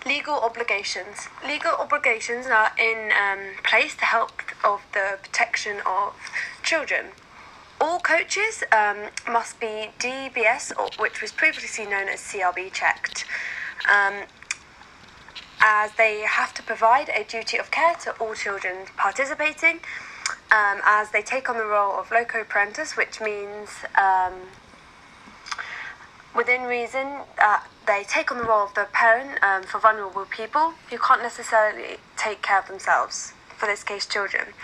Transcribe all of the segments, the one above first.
Legal obligations. Legal obligations are in place to help of the protection of children. All coaches must be DBS, which was previously known as CRB checked, as they have to provide a duty of care to all children participating, as they take on the role of loco parentis, which means within reason they take on the role of the parent for vulnerable people who can't necessarily take care of themselves, for this case children.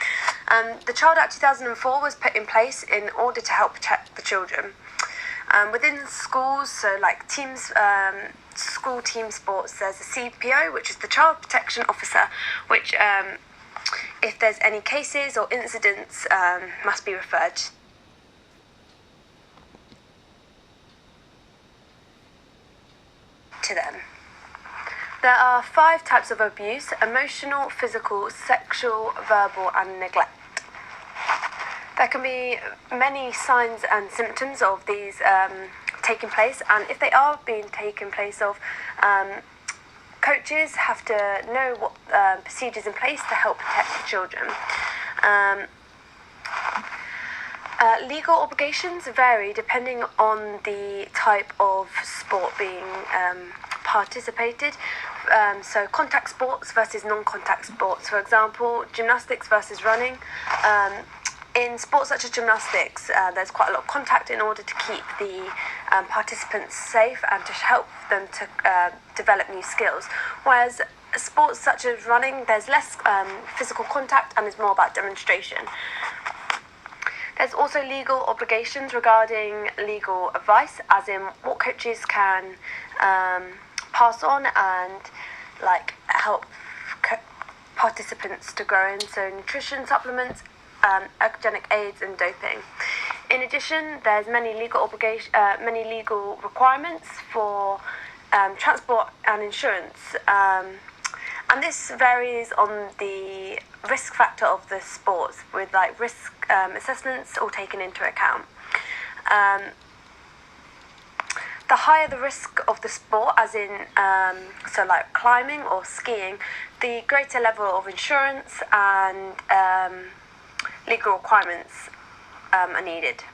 The Child Act 2004 was put in place in order to help protect the children. Within schools, so like teams, school team sports, there's a CPO, which is the Child Protection Officer, which if there's any cases or incidents must be referred to them. There are 5 types of abuse: emotional, physical, sexual, verbal and neglect. There can be many signs and symptoms of these taking place, and if they are being taken place of, coaches have to know what procedures in place to help protect the children. Legal obligations vary depending on the type of sport being participated. So contact sports versus non-contact sports. For example, gymnastics versus running. In sports such as gymnastics, there's quite a lot of contact in order to keep the participants safe and to help them to develop new skills. Whereas sports such as running, there's less physical contact and it's more about demonstration. There's also legal obligations regarding legal advice, as in what coaches can pass on and like help participants to grow in, so nutrition supplements, ergogenic aids and doping. In addition, there's many legal requirements for transport and insurance, and this varies on the risk factor of the sports, with like risk assessments all taken into account. The higher the risk of the sport, as in so like climbing or skiing, the greater level of insurance and legal requirements are needed.